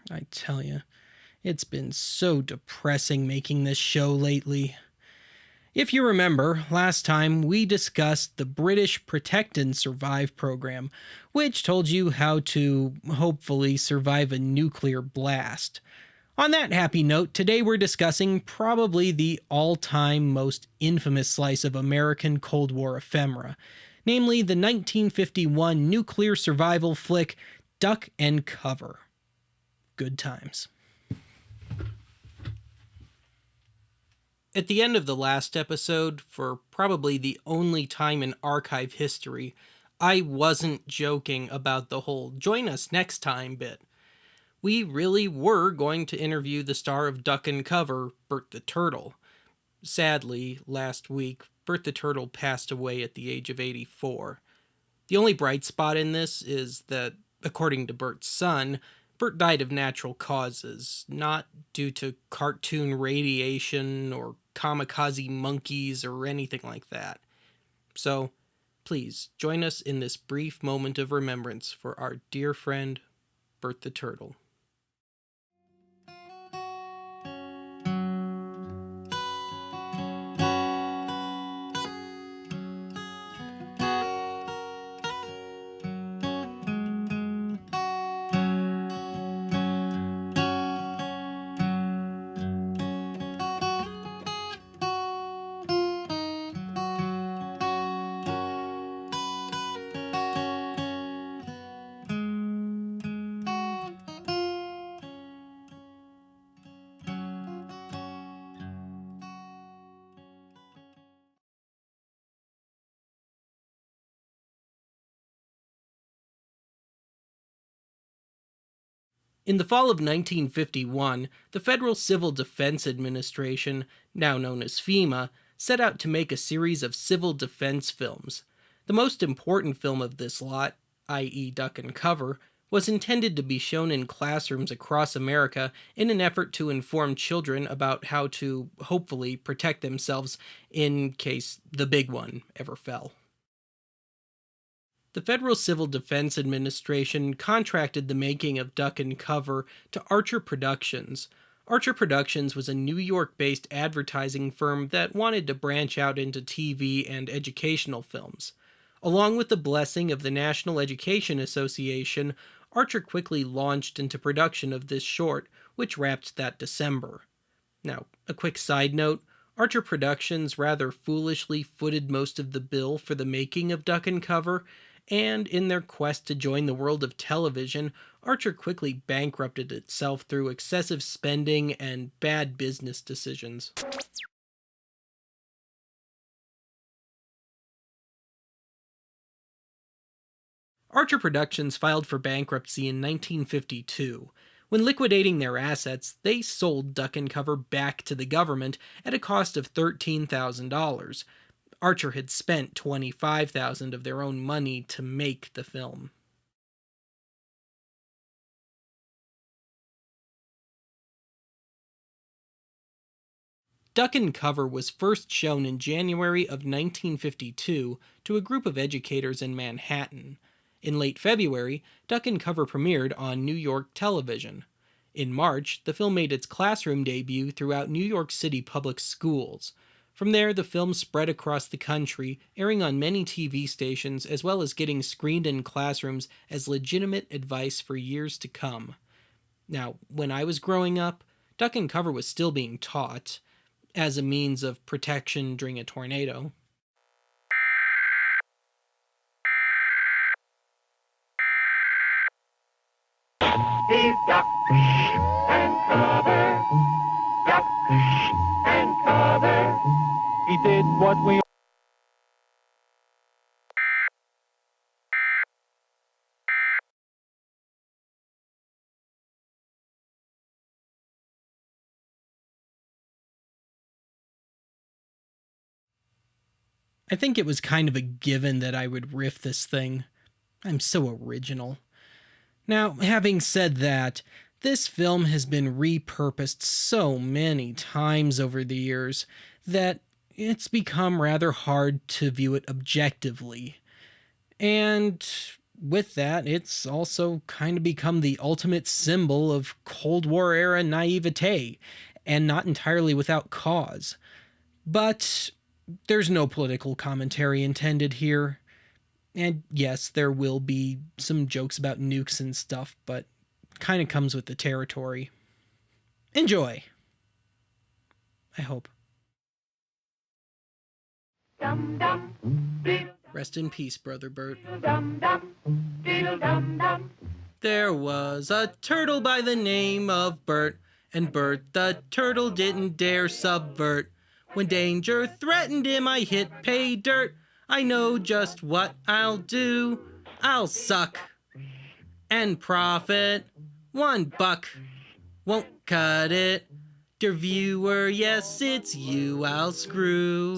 I tell you, it's been so depressing making this show lately. If you remember, last time we discussed the British Protect and Survive program, which told you how to hopefully survive a nuclear blast. On that happy note, today we're discussing probably the all time most infamous slice of American Cold War ephemera, namely the 1951 nuclear survival flick Duck and Cover. Good times. At the end of the last episode, for probably the only time in archive history, I wasn't joking about the whole join us next time bit. We really were going to interview the star of Duck and Cover, Bert the Turtle. Sadly, last week, Bert the Turtle passed away at the age of 84. The only bright spot in this is that, according to Bert's son, Bert died of natural causes, not due to cartoon radiation or kamikaze monkeys or anything like that. So, please join us in this brief moment of remembrance for our dear friend, Bert the Turtle. In the fall of 1951, the Federal Civil Defense Administration, now known as FEMA, set out to make a series of civil defense films. The most important film of this lot, i.e., Duck and Cover, was intended to be shown in classrooms across America in an effort to inform children about how to, hopefully, protect themselves in case the big one ever fell. The Federal Civil Defense Administration contracted the making of Duck and Cover to Archer Productions. Archer Productions was a New York-based advertising firm that wanted to branch out into TV and educational films. Along with the blessing of the National Education Association, Archer quickly launched into production of this short, which wrapped that December. Now, a quick side note, Archer Productions rather foolishly footed most of the bill for the making of Duck and Cover, and in their quest to join the world of television, Archer quickly bankrupted itself through excessive spending and bad business decisions. Archer Productions filed for bankruptcy in 1952. When liquidating their assets, they sold Duck and Cover back to the government at a cost of $13,000. Archer had spent $25,000 of their own money to make the film. Duck and Cover was first shown in January of 1952 to a group of educators in Manhattan. In late February, Duck and Cover premiered on New York television. In March, the film made its classroom debut throughout New York City public schools. From there, the film spread across the country, airing on many TV stations as well as getting screened in classrooms as legitimate advice for years to come. Now, when I was growing up, Duck and Cover was still being taught as a means of protection during a tornado. He's duck and cover, duck and cover. He did what we I think it was kind of a given that I would riff this thing. I'm so original. Now, having said that, this film has been repurposed so many times over the years that it's become rather hard to view it objectively. And with that, it's also kind of become the ultimate symbol of Cold War era naivete, and not entirely without cause. But there's no political commentary intended here. And yes, there will be some jokes about nukes and stuff, but kind of comes with the territory. Enjoy. I hope. Dum dum, diddle Rest in peace, Brother Bert. dum dum, diddle dum dum. There was a turtle by the name of Bert, and Bert the turtle didn't dare subvert. When danger threatened him, I hit pay dirt. I know just what I'll do. I'll suck and profit. $1 won't cut it. Dear viewer, yes, it's you. I'll screw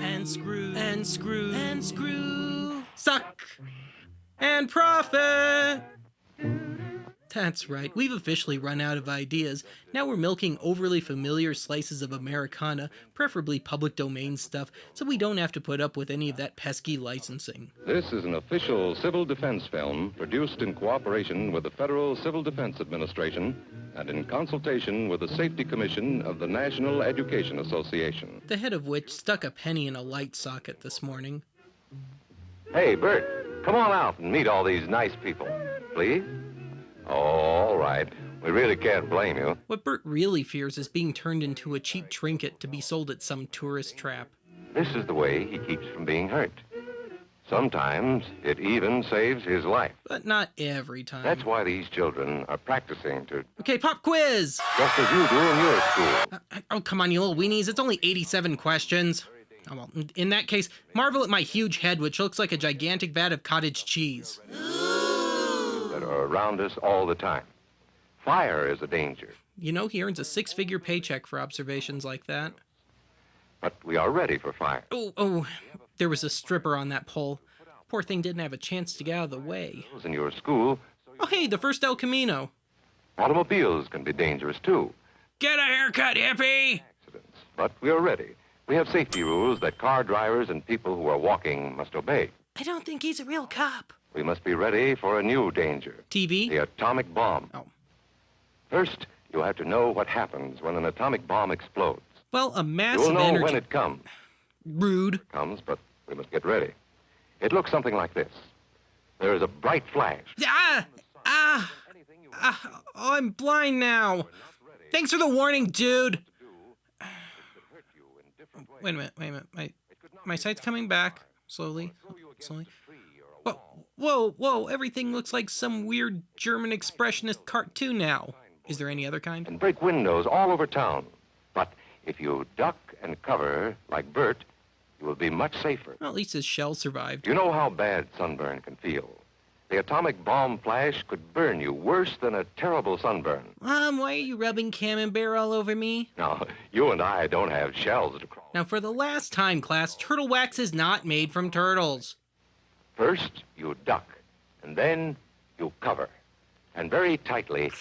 and screw and screw and screw. Suck and profit. That's right, we've officially run out of ideas. Now we're milking overly familiar slices of Americana, preferably public domain stuff, so we don't have to put up with any of that pesky licensing. This is an official civil defense film produced in cooperation with the Federal Civil Defense Administration and in consultation with the Safety Commission of the National Education Association. The head of which stuck a penny in a light socket this morning. Hey, Bert, come on out and meet all these nice people, please. Oh, all right. We really can't blame you. What Bert really fears is being turned into a cheap trinket to be sold at some tourist trap. This is the way he keeps from being hurt. Sometimes it even saves his life. But not every time. That's why these children are practicing to, Okay, pop quiz! just as you do in your school. Oh, come on, you little weenies. It's only 87 questions. Oh, well, in that case, marvel at my huge head, which looks like a gigantic vat of cottage cheese. That are around us all the time. Fire is a danger, You know, he earns a 6-figure paycheck for observations like that. but we are ready for fire. Oh, there was a stripper on that pole. Poor thing didn't have a chance to get out of the way. Those in your school, Oh, hey, the first El Camino. automobiles can be dangerous too. Get a haircut, hippie! Accidents. But we are ready. We have safety rules that car drivers and people who are walking must obey. I don't think he's a real cop. We must be ready for a new danger, TV? the atomic bomb. Oh. First, you have to know what happens when an atomic bomb explodes. Well, a You massive will know energy... when it comes, Rude. but we must get ready. It looks something like this. There is a bright flash. Oh, I'm blind now. Thanks for the warning, dude. Wait a minute. My sight's coming back. Slowly. Whoa, everything looks like some weird German expressionist cartoon now. Is there any other kind? And break windows all over town. But if you duck and cover like Bert, you will be much safer. Well, at least his shell survived. You know how bad sunburn can feel. The atomic bomb flash could burn you worse than a terrible sunburn. Why are you rubbing camembert all over me? Now, you and I don't have shells to crawl. Now, for the last time, class, turtle wax is not made from turtles. First, you duck, and then you cover. And very tightly,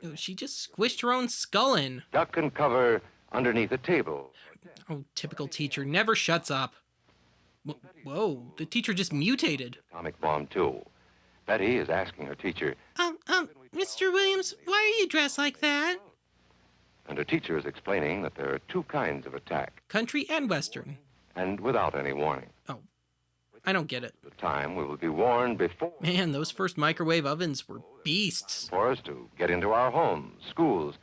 Oh, she just squished her own skull in. duck and cover underneath a table. Oh, typical teacher, never shuts up. Whoa, the teacher just mutated. Atomic bomb, too. Betty is asking her teacher, Mr. Williams, why are you dressed like that? and her teacher is explaining that there are two kinds of attack, Country and Western. and without any warning. Oh, I don't get it. The time we will be warned before Man, those first microwave ovens were beasts. for us to get into our homes, schools.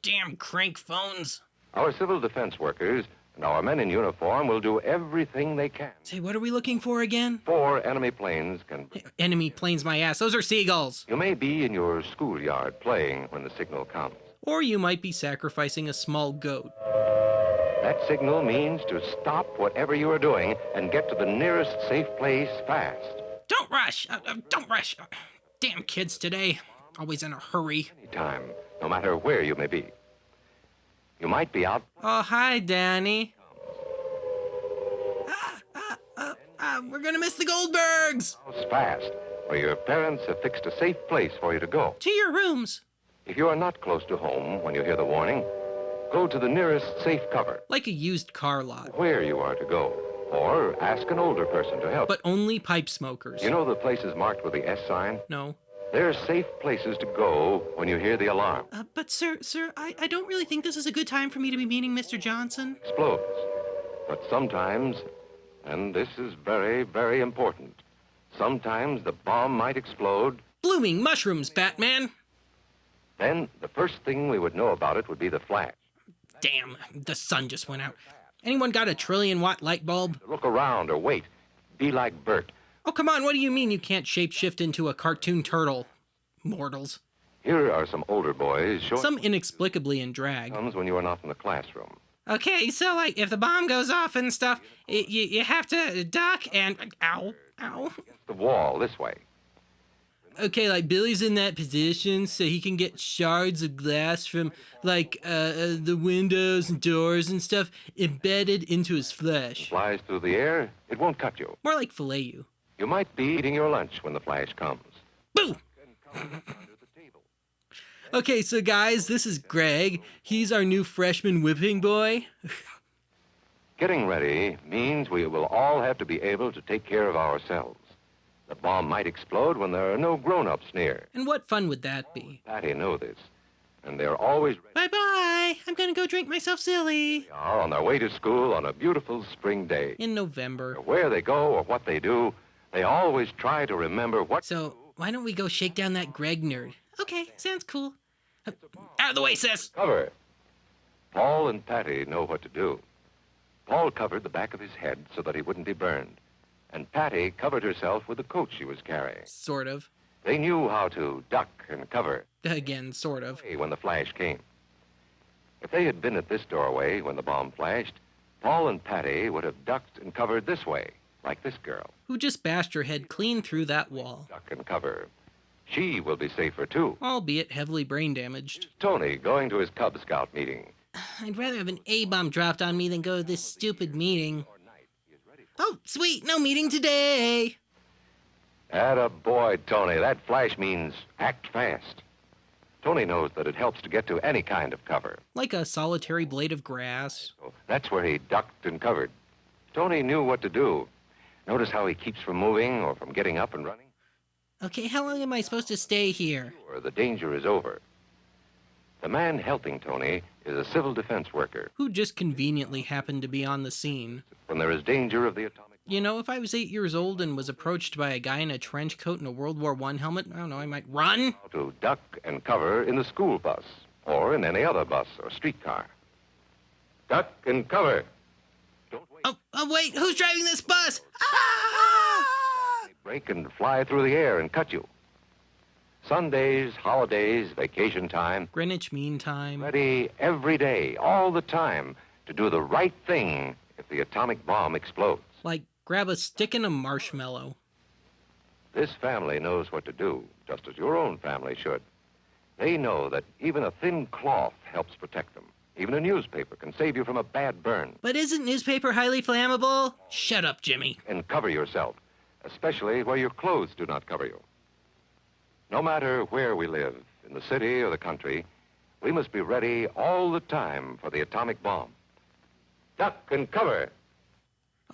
Damn crank phones. Our civil defense workers and our men in uniform will do everything they can. Say, what are we looking for again? 4 enemy planes can... Enemy planes my ass. Those are seagulls. You may be in your schoolyard playing when the signal comes. Or you might be sacrificing a small goat. That signal means to stop whatever you are doing and get to the nearest safe place fast. Don't rush. Don't rush. Damn kids today. Always in a hurry. Anytime, no matter where you may be. You might be out. Oh, hi, Danny. We're gonna miss the Goldbergs. Fast, where your parents have fixed a safe place for you to go. To your rooms. If you are not close to home when you hear the warning, go to the nearest safe cover. Like a used car lot. Where you are to go. Or ask an older person to help. But only pipe smokers. You know the places marked with the S sign? No. They're safe places to go when you hear the alarm. But sir, I don't really think this is a good time for me to be meeting Mr. Johnson. Explodes. But sometimes, and this is very, very important, sometimes the bomb might explode. Blooming mushrooms, Batman! Then the first thing we would know about it would be the flash. Damn, the sun just went out. Anyone got a 1,000,000,000-watt light bulb? Look around or wait. Be like Bert. Oh, come on, what do you mean you can't shapeshift into a cartoon turtle? Mortals. Here are some older boys showing Some inexplicably in drag. comes when you are not in the classroom. Okay, so, like, if the bomb goes off and stuff, you have to duck and... Ow, ow. The wall this way. Okay, like, Billy's in that position so he can get shards of glass from, like, the windows and doors and stuff embedded into his flesh. Flies through the air, it won't cut you. More like fillet you. You might be eating your lunch when the flash comes. Boo! Okay, so guys, this is Greg. He's our new freshman whipping boy. Getting ready means we will all have to be able to take care of ourselves. The bomb might explode when there are no grown-ups near. And what fun would that be? Patty know this, and they're always ready. Bye-bye! I'm gonna go drink myself silly. They are on their way to school on a beautiful spring day. In November. Where they go or what they do, they always try to remember what... So, why don't we go shake down that Greg nerd? Okay, sounds cool. Out of the way, sis! Cover. Paul and Patty know what to do. Paul covered the back of his head so that he wouldn't be burned. And Patty covered herself with the coat she was carrying. Sort of. They knew how to duck and cover Again, sort of. when the flash came. If they had been at this doorway when the bomb flashed, Paul and Patty would have ducked and covered this way, like this girl. Who just bashed her head clean through that wall. Duck and cover. She will be safer, too. Albeit heavily brain damaged. Tony going to his Cub Scout meeting. I'd rather have an A-bomb dropped on me than go to this stupid meeting. Oh, sweet, no meeting today! Atta boy, Tony. That flash means act fast. Tony knows that it helps to get to any kind of cover. Like a solitary blade of grass. So that's where he ducked and covered. Tony knew what to do. Notice how he keeps from moving or from getting up and running? Okay, how long am I supposed to stay here? Or the danger is over. The man helping Tony is a civil defense worker. Who just conveniently happened to be on the scene. When there is danger of the atomic... You know, if I was 8 years old and was approached by a guy in a trench coat and a World War I helmet, I don't know, I might run. To duck and cover in the school bus or in any other bus or streetcar. Duck and cover. Don't wait. Oh, wait, who's driving this bus? Ah! They break and fly through the air and cut you. Sundays, holidays, vacation time. Greenwich Mean Time. Ready every day, all the time, to do the right thing if the atomic bomb explodes. Like, grab a stick and a marshmallow. This family knows what to do, just as your own family should. They know that even a thin cloth helps protect them. Even a newspaper can save you from a bad burn. But isn't newspaper highly flammable? Shut up, Jimmy. And cover yourself, especially where your clothes do not cover you. No matter where we live, in the city or the country, we must be ready all the time for the atomic bomb. Duck and cover.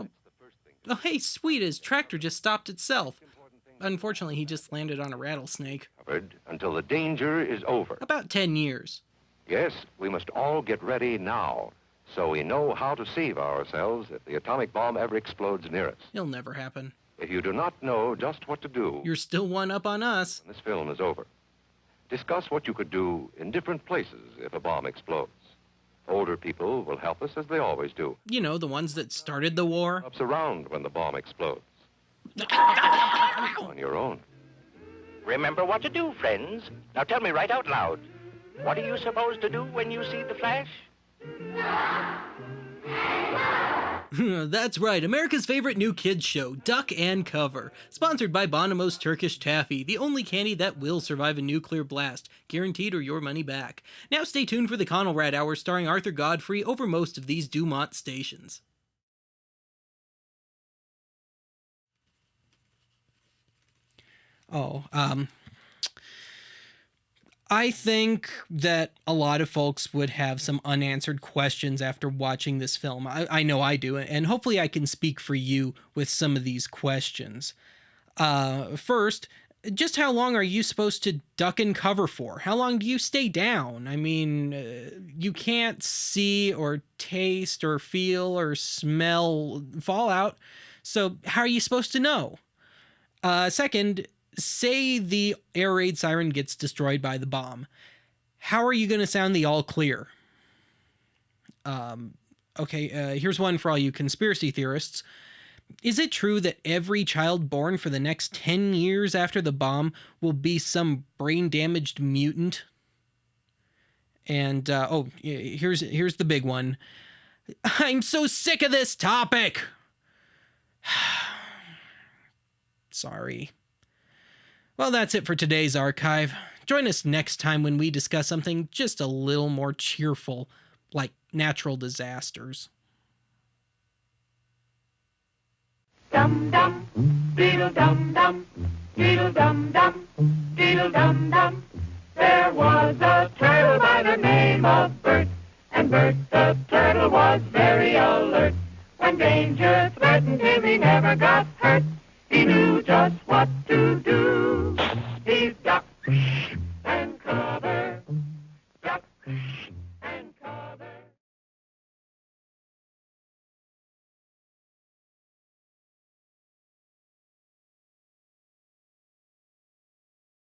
Oh, hey, sweet, his tractor just stopped itself. Unfortunately, he just landed on a rattlesnake. Covered until the danger is over. About 10 years. Yes, we must all get ready now, so we know how to save ourselves if the atomic bomb ever explodes near us. It'll never happen. If you do not know just what to do, You're still one up on us. when this film is over, discuss what you could do in different places if a bomb explodes. Older people will help us as they always do. You know, the ones that started the war. Ups around when the bomb explodes. On your own. Remember what to do, friends. Now tell me right out loud. What are you supposed to do when you see the flash? That's right, America's favorite new kids show, Duck and Cover. Sponsored by Bonomo's Turkish Taffy, the only candy that will survive a nuclear blast. Guaranteed or your money back. Now stay tuned for the Conrad Hour starring Arthur Godfrey over most of these Dumont stations. I think that a lot of folks would have some unanswered questions after watching this film. I know I do, and hopefully I can speak for you with some of these questions. First, just how long are you supposed to duck and cover for? How long do you stay down? I mean, you can't see or taste or feel or smell fallout, so how are you supposed to know? Second, say the air raid siren gets destroyed by the bomb. How are you going to sound the all clear? Here's one for all you conspiracy theorists. Is it true that every child born for the next 10 years after the bomb will be some brain-damaged mutant? And, here's the big one. I'm so sick of this topic! Sorry. Well, that's it for today's archive. Join us next time when we discuss something just a little more cheerful, like natural disasters. Dum dum, diddle dum dum, diddle dum dum, diddle dum dum.